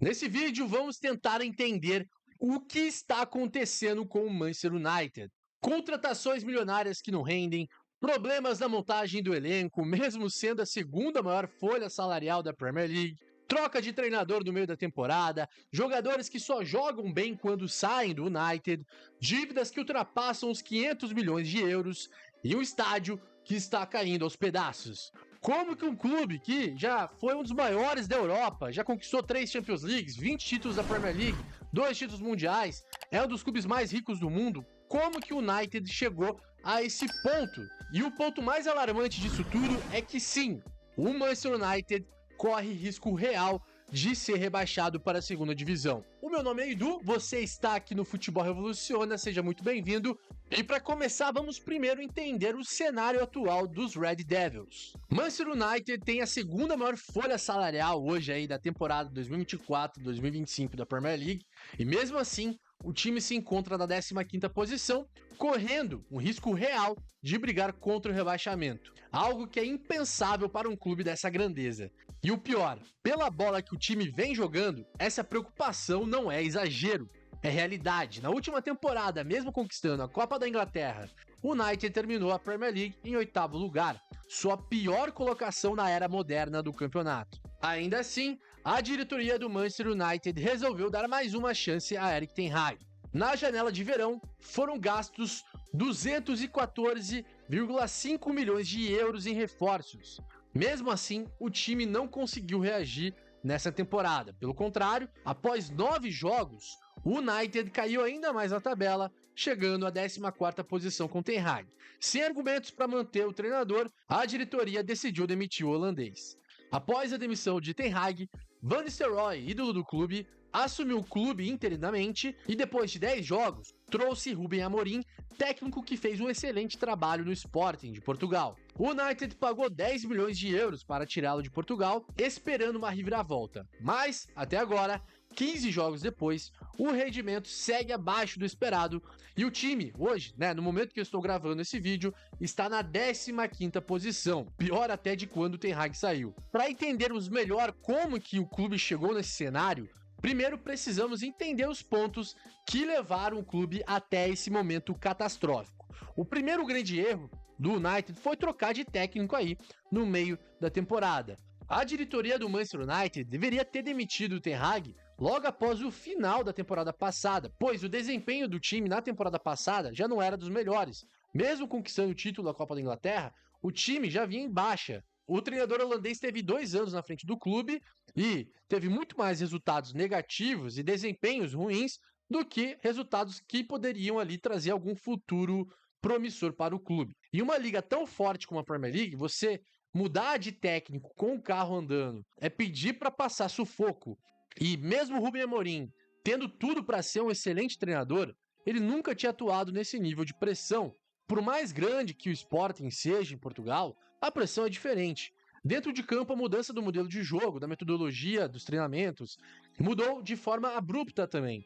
Nesse vídeo, vamos tentar entender o que está acontecendo com o Manchester United. Contratações milionárias que não rendem, problemas na montagem do elenco, mesmo sendo a segunda maior folha salarial da Premier League, troca de treinador no meio da temporada, jogadores que só jogam bem quando saem do United, dívidas que ultrapassam os 500 milhões de euros e um estádio que está caindo aos pedaços. Como que um clube que já foi um dos maiores da Europa, já conquistou 3 Champions Leagues, 20 títulos da Premier League, 2 títulos mundiais, é um dos clubes mais ricos do mundo, como que o United chegou a esse ponto? E o ponto mais alarmante disso tudo é que sim, o Manchester United corre risco real de ser rebaixado para a segunda divisão. O meu nome é Edu, você está aqui no Futebol Revoluciona, seja muito bem-vindo. E para começar, vamos primeiro entender o cenário atual dos Red Devils. Manchester United tem a segunda maior folha salarial hoje aí da temporada 2024-2025 da Premier League, e mesmo assim, o time se encontra na 15ª posição, correndo um risco real de brigar contra o rebaixamento. Algo que é impensável para um clube dessa grandeza. E o pior, pela bola que o time vem jogando, essa preocupação não é exagero, é realidade. Na última temporada, mesmo conquistando a Copa da Inglaterra, o United terminou a Premier League em 8º lugar, sua pior colocação na era moderna do campeonato. Ainda assim, a diretoria do Manchester United resolveu dar mais uma chance a Erik ten Hag. Na janela de verão, foram gastos 214,5 milhões de euros em reforços. Mesmo assim, o time não conseguiu reagir nessa temporada. Pelo contrário, após 9 jogos, o United caiu ainda mais na tabela, chegando à 14ª posição com ten Hag. Sem argumentos para manter o treinador, a diretoria decidiu demitir o holandês. Após a demissão de ten Hag, Van Nistelrooy, ídolo do clube, assumiu o clube interinamente e depois de 10 jogos, trouxe Ruben Amorim, técnico que fez um excelente trabalho no Sporting de Portugal. O United pagou 10 milhões de euros para tirá-lo de Portugal, esperando uma reviravolta. Mas, até agora, 15 jogos depois, o rendimento segue abaixo do esperado e o time, hoje, no momento que eu estou gravando esse vídeo, está na 15ª posição, pior até de quando o ten Hag saiu. Para entendermos melhor como que o clube chegou nesse cenário, primeiro precisamos entender os pontos que levaram o clube até esse momento catastrófico. O primeiro grande erro do United foi trocar de técnico aí no meio da temporada. A diretoria do Manchester United deveria ter demitido o ten Hag logo após o final da temporada passada, pois o desempenho do time na temporada passada já não era dos melhores. Mesmo conquistando o título da Copa da Inglaterra, o time já vinha em baixa. O treinador holandês teve 2 anos na frente do clube e teve muito mais resultados negativos e desempenhos ruins do que resultados que poderiam ali trazer algum futuro promissor para o clube. Em uma liga tão forte como a Premier League, você mudar de técnico com o carro andando é pedir para passar sufoco. E mesmo o Ruben Amorim, tendo tudo para ser um excelente treinador, ele nunca tinha atuado nesse nível de pressão. Por mais grande que o Sporting seja em Portugal, a pressão é diferente. Dentro de campo, a mudança do modelo de jogo, da metodologia, dos treinamentos, mudou de forma abrupta também.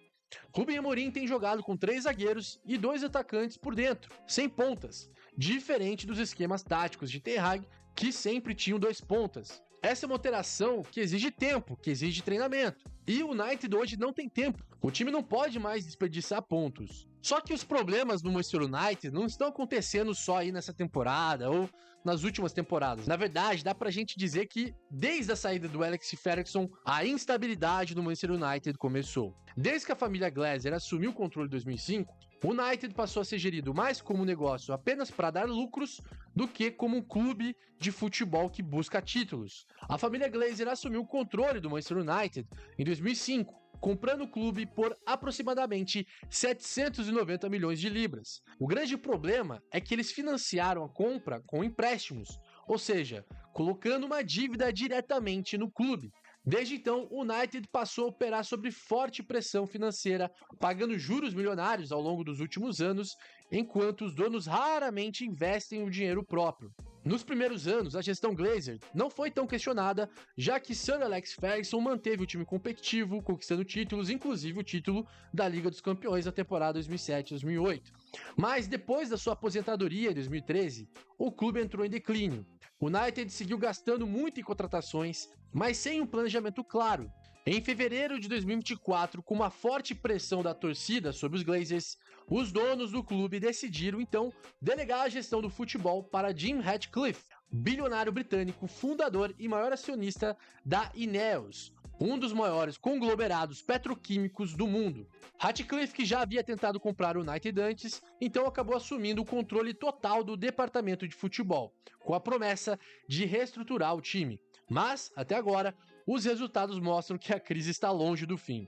Ruben Amorim tem jogado com 3 zagueiros e 2 atacantes por dentro, sem pontas, diferente dos esquemas táticos de ten Hag, que sempre tinham 2 pontas. Essa é uma alteração que exige tempo, que exige treinamento. E o United hoje não tem tempo. O time não pode mais desperdiçar pontos. Só que os problemas no Manchester United não estão acontecendo só aí nessa temporada ou nas últimas temporadas. Na verdade, dá pra gente dizer que desde a saída do Alex Ferguson, a instabilidade do Manchester United começou. Desde que a família Glazer assumiu o controle em 2005, o United passou a ser gerido mais como um negócio apenas para dar lucros do que como um clube de futebol que busca títulos. A família Glazer assumiu o controle do Manchester United em 2005, comprando o clube por aproximadamente 790 milhões de libras. O grande problema é que eles financiaram a compra com empréstimos, ou seja, colocando uma dívida diretamente no clube. Desde então, o United passou a operar sob forte pressão financeira, pagando juros milionários ao longo dos últimos anos, enquanto os donos raramente investem o dinheiro próprio. Nos primeiros anos, a gestão Glazer não foi tão questionada, já que Sir Alex Ferguson manteve o time competitivo, conquistando títulos, inclusive o título da Liga dos Campeões na temporada 2007-2008. Mas depois da sua aposentadoria em 2013, o clube entrou em declínio. O United seguiu gastando muito em contratações, mas sem um planejamento claro. Em fevereiro de 2024, com uma forte pressão da torcida sobre os Glazers, os donos do clube decidiram então delegar a gestão do futebol para Jim Ratcliffe, bilionário britânico, fundador e maior acionista da Ineos, um dos maiores conglomerados petroquímicos do mundo. Ratcliffe, que já havia tentado comprar o United antes, então acabou assumindo o controle total do departamento de futebol, com a promessa de reestruturar o time. Mas, até agora, os resultados mostram que a crise está longe do fim.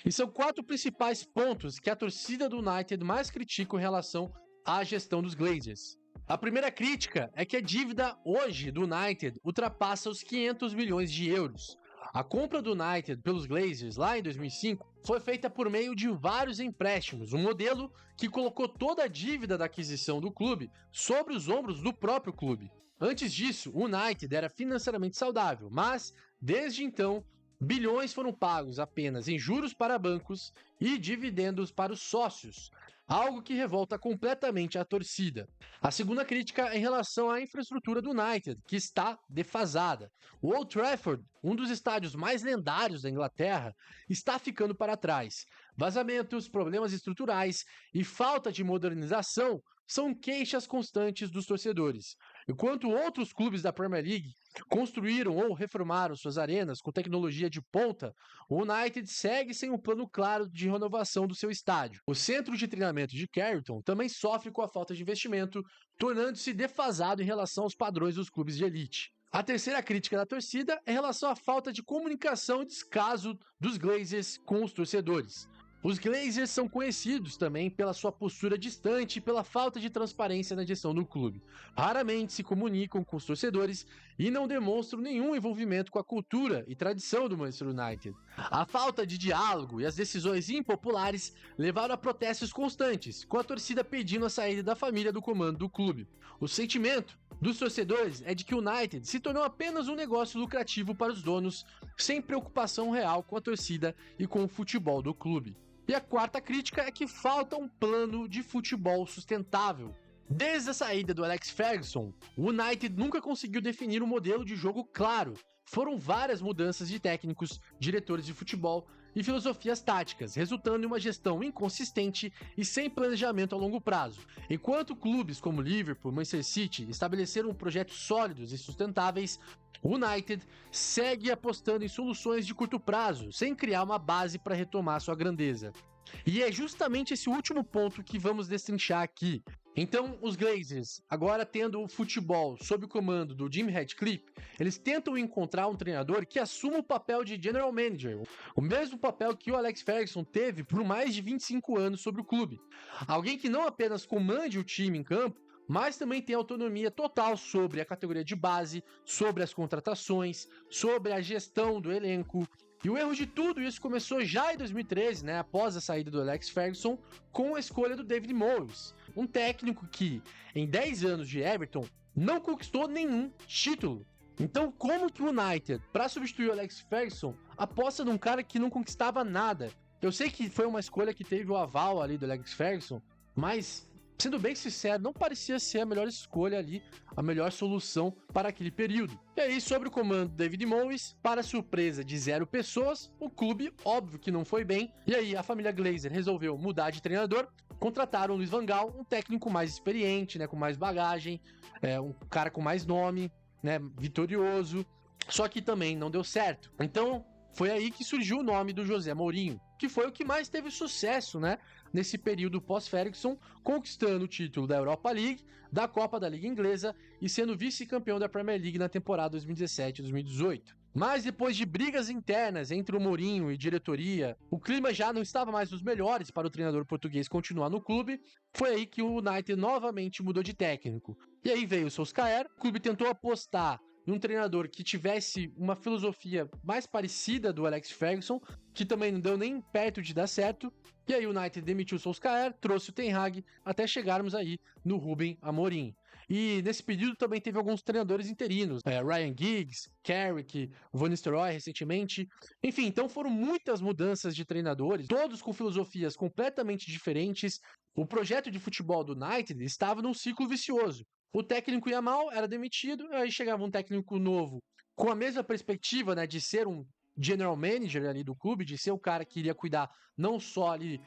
E são 4 principais pontos que a torcida do United mais critica em relação à gestão dos Glazers. A primeira crítica é que a dívida hoje do United ultrapassa os 500 milhões de euros. A compra do United pelos Glazers lá em 2005 foi feita por meio de vários empréstimos, um modelo que colocou toda a dívida da aquisição do clube sobre os ombros do próprio clube. Antes disso, o United era financeiramente saudável, mas, desde então, bilhões foram pagos apenas em juros para bancos e dividendos para os sócios, algo que revolta completamente a torcida. A segunda crítica é em relação à infraestrutura do United, que está defasada. O Old Trafford, um dos estádios mais lendários da Inglaterra, está ficando para trás. Vazamentos, problemas estruturais e falta de modernização são queixas constantes dos torcedores. Enquanto outros clubes da Premier League construíram ou reformaram suas arenas com tecnologia de ponta, o United segue sem um plano claro de renovação do seu estádio. O centro de treinamento de Carrington também sofre com a falta de investimento, tornando-se defasado em relação aos padrões dos clubes de elite. A terceira crítica da torcida é em relação à falta de comunicação e descaso dos Glazers com os torcedores. Os Glazers são conhecidos também pela sua postura distante e pela falta de transparência na gestão do clube. Raramente se comunicam com os torcedores e não demonstram nenhum envolvimento com a cultura e tradição do Manchester United. A falta de diálogo e as decisões impopulares levaram a protestos constantes, com a torcida pedindo a saída da família do comando do clube. O sentimento dos torcedores é de que o United se tornou apenas um negócio lucrativo para os donos, sem preocupação real com a torcida e com o futebol do clube. E a quarta crítica é que falta um plano de futebol sustentável. Desde a saída do Alex Ferguson, o United nunca conseguiu definir um modelo de jogo claro. Foram várias mudanças de técnicos, diretores de futebol e filosofias táticas, resultando em uma gestão inconsistente e sem planejamento a longo prazo. Enquanto clubes como Liverpool e Manchester City estabeleceram projetos sólidos e sustentáveis, o United segue apostando em soluções de curto prazo, sem criar uma base para retomar sua grandeza. E é justamente esse último ponto que vamos destrinchar aqui. Então, os Glazers, agora tendo o futebol sob o comando do Jim Ratcliffe, eles tentam encontrar um treinador que assuma o papel de General Manager, o mesmo papel que o Alex Ferguson teve por mais de 25 anos sobre o clube. Alguém que não apenas comande o time em campo, mas também tem autonomia total sobre a categoria de base, sobre as contratações, sobre a gestão do elenco. E o erro de tudo isso começou já em 2013, né, após a saída do Alex Ferguson, com a escolha do David Moyes, um técnico que, em 10 anos de Everton, não conquistou nenhum título. Então, como que o United, para substituir o Alex Ferguson, aposta num cara que não conquistava nada? Eu sei que foi uma escolha que teve o aval ali do Alex Ferguson, mas, sendo bem sincero, não parecia ser a melhor escolha ali, a melhor solução para aquele período. E aí, sobre o comando do David Moyes, para surpresa de 0 pessoas, o clube, óbvio que não foi bem, e aí a família Glazer resolveu mudar de treinador, contrataram o Luiz Van Gaal, um técnico mais experiente, né, com mais bagagem, um cara com mais nome, né, vitorioso, só que também não deu certo. Então, foi aí que surgiu o nome do José Mourinho, que foi o que mais teve sucesso, né, nesse período pós-Ferguson, conquistando o título da Europa League, da Copa da Liga Inglesa e sendo vice-campeão da Premier League na temporada 2017-2018. Mas depois de brigas internas entre o Mourinho e diretoria, o clima já não estava mais dos melhores para o treinador português continuar no clube. Foi aí que o United novamente mudou de técnico. E aí veio o Solskjaer, o clube tentou apostar em um treinador que tivesse uma filosofia mais parecida do Alex Ferguson, que também não deu nem perto de dar certo. E aí o United demitiu o Solskjaer, trouxe o Ten Hag, até chegarmos aí no Ruben Amorim. E nesse período também teve alguns treinadores interinos, Ryan Giggs, Carrick, Van Nistelrooy recentemente. Enfim, então foram muitas mudanças de treinadores, todos com filosofias completamente diferentes. O projeto de futebol do United estava num ciclo vicioso. O técnico ia mal, era demitido, aí chegava um técnico novo com a mesma perspectiva, né, de ser um general manager ali do clube, de ser o cara que iria cuidar não só ali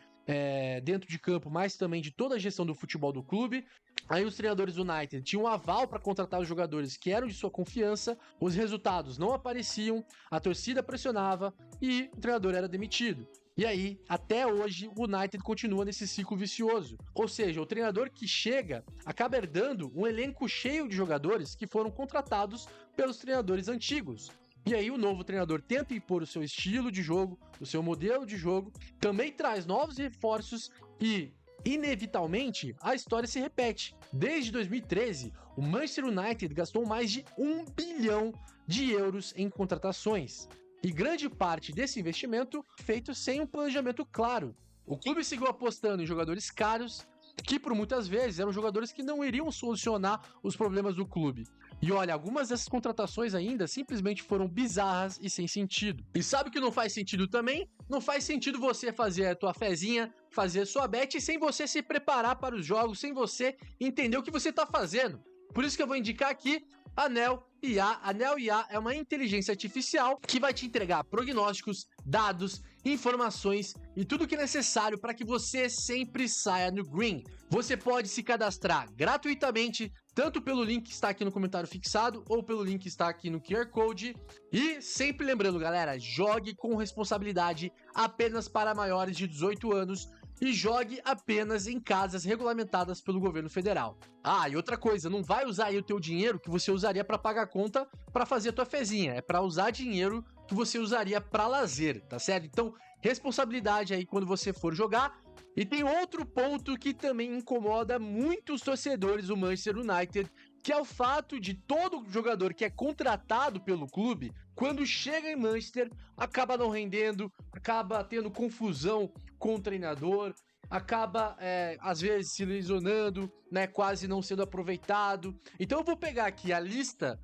dentro de campo, mas também de toda a gestão do futebol do clube. Aí os treinadores do United tinham um aval para contratar os jogadores que eram de sua confiança, os resultados não apareciam, a torcida pressionava e o treinador era demitido. E aí, até hoje, o United continua nesse ciclo vicioso. Ou seja, o treinador que chega acaba herdando um elenco cheio de jogadores que foram contratados pelos treinadores antigos. E aí o novo treinador tenta impor o seu estilo de jogo, o seu modelo de jogo, também traz novos reforços e, inevitavelmente, a história se repete. Desde 2013, o Manchester United gastou mais de 1 bilhão de euros em contratações. E grande parte desse investimento feito sem um planejamento claro. O clube seguiu apostando em jogadores caros, que por muitas vezes eram jogadores que não iriam solucionar os problemas do clube. E olha, algumas dessas contratações ainda simplesmente foram bizarras e sem sentido. E sabe o que não faz sentido também? Não faz sentido você fazer a tua fezinha, fazer a sua bet sem você se preparar para os jogos, sem você entender o que você está fazendo. Por isso que eu vou indicar aqui a Neo IA. A Neo IA é uma inteligência artificial que vai te entregar prognósticos, dados, informações e tudo o que é necessário para que você sempre saia no green. Você pode se cadastrar gratuitamente, tanto pelo link que está aqui no comentário fixado ou pelo link que está aqui no QR Code. E sempre lembrando, galera, jogue com responsabilidade, apenas para maiores de 18 anos. E jogue apenas em casas regulamentadas pelo governo federal. Ah, e outra coisa, não vai usar aí o teu dinheiro que você usaria para pagar a conta para fazer a tua fezinha. É para usar dinheiro que você usaria para lazer, tá certo? Então, responsabilidade aí quando você for jogar. E tem outro ponto que também incomoda muitos torcedores do Manchester United, que é o fato de todo jogador que é contratado pelo clube, quando chega em Manchester, acaba não rendendo, acaba tendo confusão com o treinador, acaba, às vezes, se lesionando, né, quase não sendo aproveitado. Então eu vou pegar aqui a lista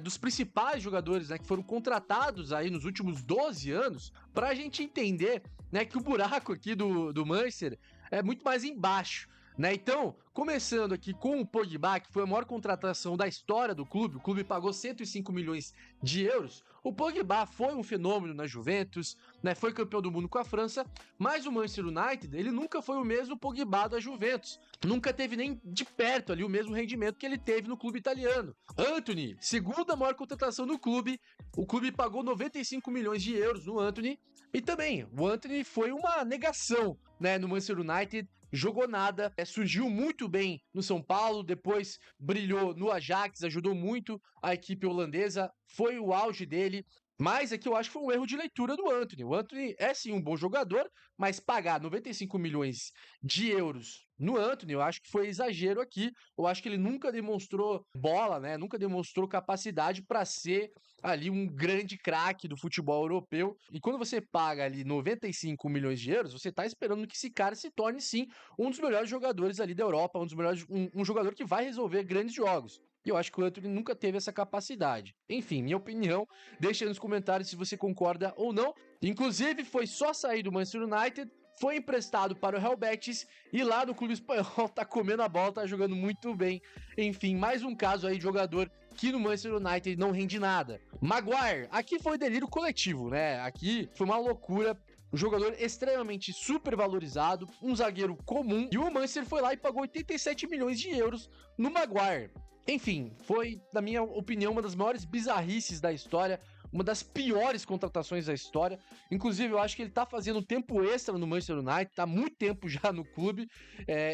dos principais jogadores, né, que foram contratados aí nos últimos 12 anos, para a gente entender, né, que o buraco aqui do Manchester é muito mais embaixo. Né? Então, começando aqui com o Pogba, que foi a maior contratação da história do clube, o clube pagou 105 milhões de euros. O Pogba foi um fenômeno na Juventus, né? Foi campeão do mundo com a França, mas o Manchester United, ele nunca foi o mesmo Pogba da Juventus. Nunca teve nem de perto ali o mesmo rendimento que ele teve no clube italiano. Antony, segunda maior contratação do clube, o clube pagou 95 milhões de euros no Antony, e também o Antony foi uma negação, né, no Manchester United. Jogou nada, surgiu muito bem no São Paulo, depois brilhou no Ajax, ajudou muito a equipe holandesa, foi o auge dele, mas aqui eu acho que foi um erro de leitura do Antony. O Antony é sim um bom jogador, mas pagar 95 milhões de euros no Antony, eu acho que foi exagero aqui. Eu acho que ele nunca demonstrou bola, né? Nunca demonstrou capacidade para ser ali um grande craque do futebol europeu. E quando você paga ali 95 milhões de euros, você tá esperando que esse cara se torne sim um dos melhores jogadores ali da Europa, um dos melhores, um jogador que vai resolver grandes jogos. E eu acho que o Antony nunca teve essa capacidade. Enfim, minha opinião, deixa aí nos comentários se você concorda ou não. Inclusive, foi só sair do Manchester United, foi emprestado para o Real Betis e lá no clube espanhol tá comendo a bola, tá jogando muito bem. Enfim, mais um caso aí de jogador que no Manchester United não rende nada. Maguire, aqui foi delírio coletivo, né? Aqui foi uma loucura. Um jogador extremamente supervalorizado, um zagueiro comum, e o Manchester foi lá e pagou 87 milhões de euros no Maguire. Enfim, foi, na minha opinião, uma das maiores bizarrices da história, uma das piores contratações da história. Inclusive, eu acho que ele tá fazendo tempo extra no Manchester United, tá há muito tempo já no clube.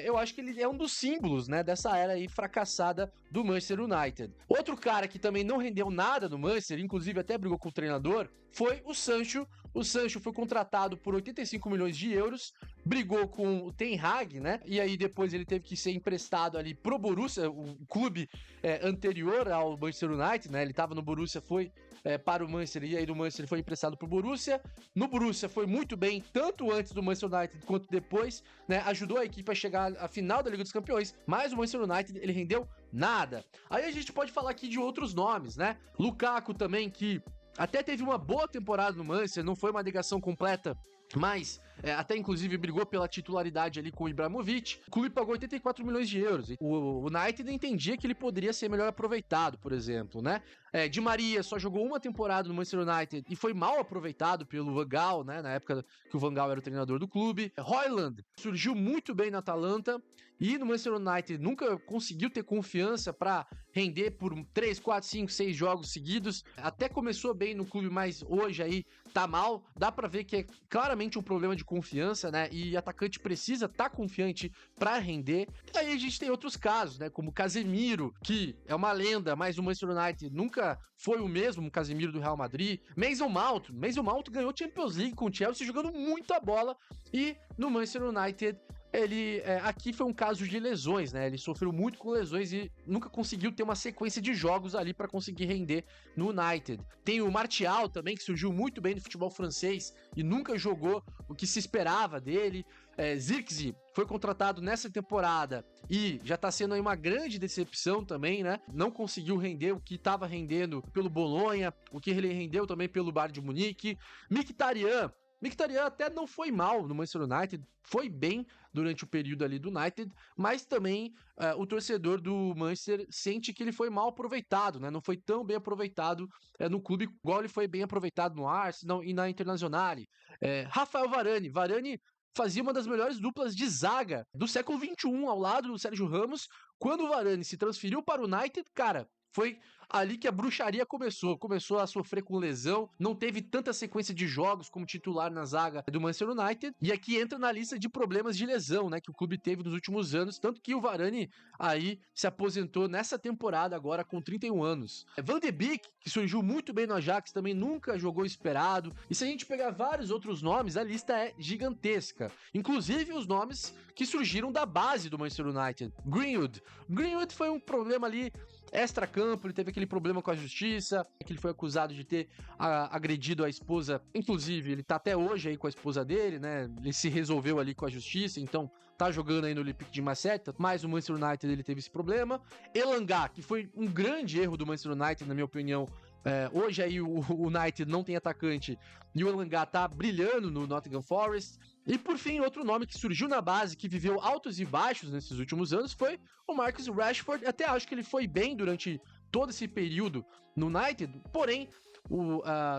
Eu acho que ele é um dos símbolos, né, dessa era aí fracassada do Manchester United. Outro cara que também não rendeu nada no Manchester, inclusive até brigou com o treinador, foi o Sancho. O Sancho foi contratado por 85 milhões de euros, brigou com o Ten Hag, né? E aí depois ele teve que ser emprestado ali pro Borussia, o clube anterior ao Manchester United, né? Ele tava no Borussia, foi para o Manchester, e aí do Manchester ele foi emprestado pro Borussia. No Borussia foi muito bem, tanto antes do Manchester United quanto depois, né? Ajudou a equipe a chegar à final da Liga dos Campeões, mas o Manchester United, ele rendeu nada. Aí a gente pode falar aqui de outros nomes, né? Lukaku também, que até teve uma boa temporada no Manchester, não foi uma negação completa mas até inclusive brigou pela titularidade ali com o Ibrahimovic. O clube pagou 84 milhões de euros. O United entendia que ele poderia ser melhor aproveitado, por exemplo, né? Di Maria só jogou uma temporada no Manchester United e foi mal aproveitado pelo Van Gaal, né? Na época que o Van Gaal era o treinador do clube. Højlund surgiu muito bem na Atalanta e no Manchester United nunca conseguiu ter confiança para render por 3, 4, 5, 6 jogos seguidos. Até começou bem no clube, mas hoje aí tá mal. Dá pra ver que é claramente um problema de confiança, né? E atacante precisa estar confiante pra render. E aí a gente tem outros casos, né? Como o Casemiro, que é uma lenda, mas o Manchester United nunca foi o mesmo Casemiro do Real Madrid. Mason Mount ganhou Champions League com o Chelsea jogando muita bola. E no Manchester United ele aqui foi um caso de lesões, né? Ele sofreu muito com lesões e nunca conseguiu ter uma sequência de jogos ali para conseguir render no United. Tem o Martial também, que surgiu muito bem no futebol francês e nunca jogou o que se esperava dele. Zirkzee foi contratado nessa temporada e já tá sendo aí uma grande decepção também, né? Não conseguiu render o que estava rendendo pelo Bolonha, o que ele rendeu também pelo Bayern de Munique. Mkhitaryan até não foi mal no Manchester United, foi bem durante o período ali do United, mas também o torcedor do Manchester sente que ele foi mal aproveitado, né? Não foi tão bem aproveitado no clube, igual ele foi bem aproveitado no Arsenal e na Internazionale. Rafael Varane fazia uma das melhores duplas de zaga do século XXI ao lado do Sérgio Ramos. Quando o Varane se transferiu para o United, cara, foi ali que a bruxaria começou a sofrer com lesão, não teve tanta sequência de jogos como titular na zaga do Manchester United, e aqui entra na lista de problemas de lesão, né, que o clube teve nos últimos anos, tanto que o Varane aí se aposentou nessa temporada agora com 31 anos. Van de Beek, que surgiu muito bem no Ajax, também nunca jogou esperado, e se a gente pegar vários outros nomes, a lista é gigantesca, inclusive os nomes que surgiram da base do Manchester United. Greenwood foi um problema ali extra-campo, ele teve aquele problema com a justiça, que ele foi acusado de ter agredido a esposa, inclusive ele tá até hoje aí com a esposa dele, né, ele se resolveu ali com a justiça, então tá jogando aí no Olympique de Marseille, mas o Manchester United ele teve esse problema. Elanga, que foi um grande erro do Manchester United, na minha opinião. Hoje aí o United não tem atacante e o Elanga tá brilhando no Nottingham Forest. E por fim, outro nome que surgiu na base, que viveu altos e baixos nesses últimos anos, foi o Marcus Rashford. Até acho que ele foi bem durante todo esse período no United, porém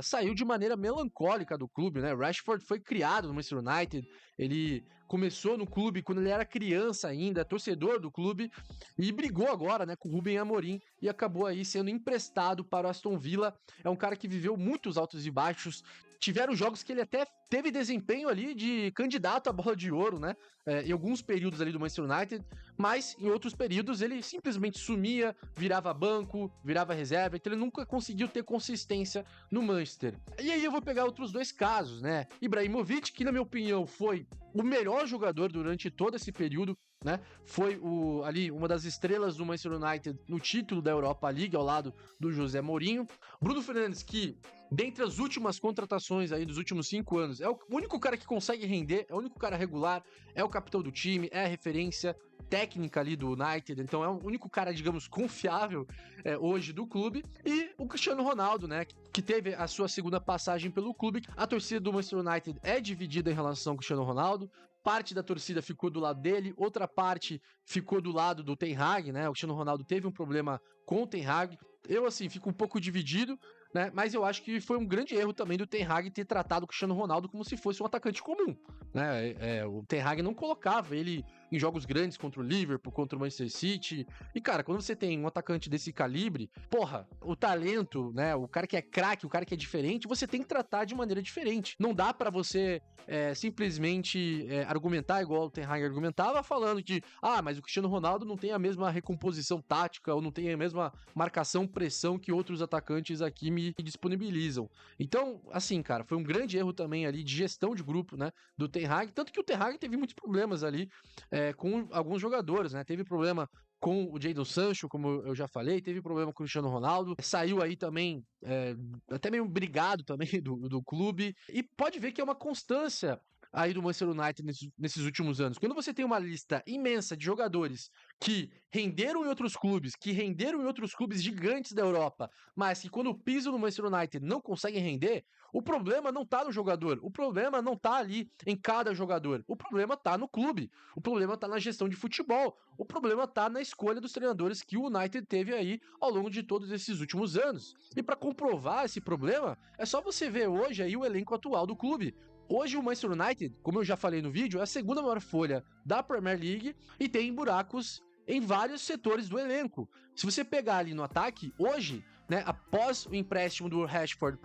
saiu de maneira melancólica do clube, né? Rashford foi criado no Manchester United, ele começou no clube quando ele era criança ainda, torcedor do clube, e brigou agora, né, com o Ruben Amorim e acabou aí sendo emprestado para o Aston Villa. É um cara que viveu muitos altos e baixos. Tiveram jogos que ele até teve desempenho ali de candidato à bola de ouro, né? Em alguns períodos ali do Manchester United, mas em outros períodos ele simplesmente sumia, virava banco, virava reserva, então ele nunca conseguiu ter consistência no Manchester. E aí eu vou pegar outros dois casos, né? Ibrahimovic, que na minha opinião foi o melhor jogador durante todo esse período, né? Foi ali uma das estrelas do Manchester United no título da Europa League ao lado do José Mourinho. Bruno Fernandes, que dentre as últimas contratações aí dos últimos 5 anos, é o único cara que consegue render, é o único cara regular, é o capitão do time, é a referência técnica ali do United, então é o único cara, digamos, confiável hoje do clube. E o Cristiano Ronaldo, né, que teve a sua segunda passagem pelo clube. A torcida do Manchester United é dividida em relação ao Cristiano Ronaldo. Parte da torcida ficou do lado dele, outra parte ficou do lado do Ten Hag, né? O Cristiano Ronaldo teve um problema com o Ten Hag. Eu, assim, fico um pouco dividido, né? Mas eu acho que foi um grande erro também do Ten Hag ter tratado o Cristiano Ronaldo como se fosse um atacante comum, né? O Ten Hag não colocava ele em jogos grandes contra o Liverpool, contra o Manchester City. E, cara, quando você tem um atacante desse calibre, porra, o talento, né? O cara que é craque, o cara que é diferente, você tem que tratar de maneira diferente. Não dá pra você simplesmente argumentar igual o Ten Hag argumentava, falando de, mas o Cristiano Ronaldo não tem a mesma recomposição tática ou não tem a mesma marcação, pressão que outros atacantes aqui me disponibilizam. Então, assim, cara, foi um grande erro também ali de gestão de grupo, né, do Ten Hag, tanto que o Ten Hag teve muitos problemas ali com alguns jogadores, né, teve problema com o Jadon Sancho, como eu já falei, teve problema com o Cristiano Ronaldo, saiu aí também, até meio brigado também do clube, e pode ver que é uma constância aí do Manchester United nesses últimos anos. Quando você tem uma lista imensa de jogadores que renderam em outros clubes, que renderam em outros clubes gigantes da Europa, mas que quando pisam no Manchester United não conseguem render, o problema não tá no jogador, o problema não tá ali em cada jogador, o problema tá no clube, o problema tá na gestão de futebol, o problema tá na escolha dos treinadores que o United teve aí ao longo de todos esses últimos anos. E para comprovar esse problema, é só você ver hoje aí o elenco atual do clube. Hoje o Manchester United, como eu já falei no vídeo, é a segunda maior folha da Premier League e tem buracos em vários setores do elenco. Se você pegar ali no ataque, hoje, né, após o empréstimo do Rashford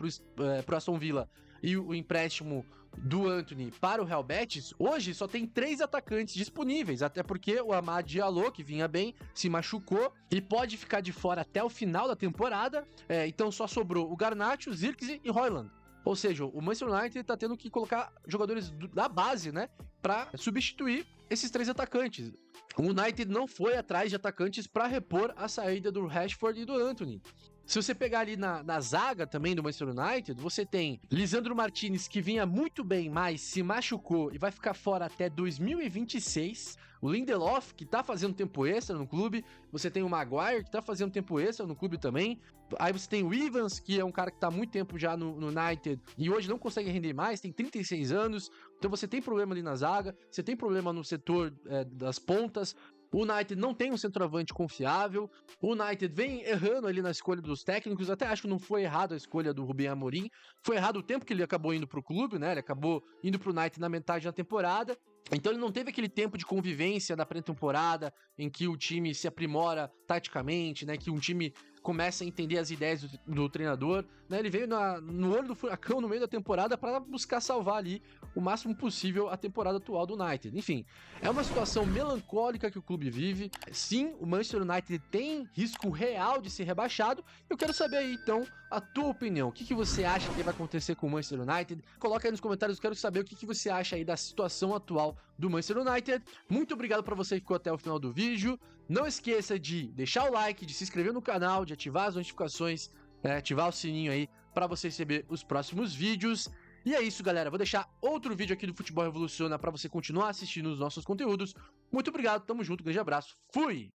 pro Aston Villa e o empréstimo do Antony para o Real Betis, hoje só tem 3 atacantes disponíveis, até porque o Amad Diallo, que vinha bem, se machucou e pode ficar de fora até o final da temporada, então só sobrou o Garnacho, Zirkzee e Højlund. Ou seja, o Manchester United tá tendo que colocar jogadores da base, né, para substituir esses 3 atacantes. O United não foi atrás de atacantes para repor a saída do Rashford e do Antony. Se você pegar ali na zaga também do Manchester United, você tem Lisandro Martinez, que vinha muito bem, mas se machucou e vai ficar fora até 2026. O Lindelof, que tá fazendo tempo extra no clube. Você tem o Maguire, que tá fazendo tempo extra no clube também. Aí você tem o Evans, que é um cara que tá há muito tempo já no United e hoje não consegue render mais, tem 36 anos. Então você tem problema ali na zaga, você tem problema no setor das pontas. O United não tem um centroavante confiável. O United vem errando ali na escolha dos técnicos. Até acho que não foi errado a escolha do Ruben Amorim. Foi errado o tempo que ele acabou indo pro clube, né? Ele acabou indo pro United na metade da temporada. Então ele não teve aquele tempo de convivência da pré-temporada em que o time se aprimora taticamente, né? Que um time começa a entender as ideias do treinador, né? Ele veio no olho do furacão no meio da temporada para buscar salvar ali o máximo possível a temporada atual do United. Enfim, é uma situação melancólica que o clube vive. Sim, o Manchester United tem risco real de ser rebaixado. Eu quero saber aí, então, a tua opinião. O que você acha que vai acontecer com o Manchester United? Coloca aí nos comentários, eu quero saber o que você acha aí da situação atual do Manchester United. Muito obrigado para você que ficou até o final do vídeo. Não esqueça de deixar o like, de se inscrever no canal, de ativar as notificações, ativar o sininho aí para você receber os próximos vídeos. E é isso, galera. Vou deixar outro vídeo aqui do Futebol Revoluciona para você continuar assistindo os nossos conteúdos. Muito obrigado, tamo junto, grande abraço, fui!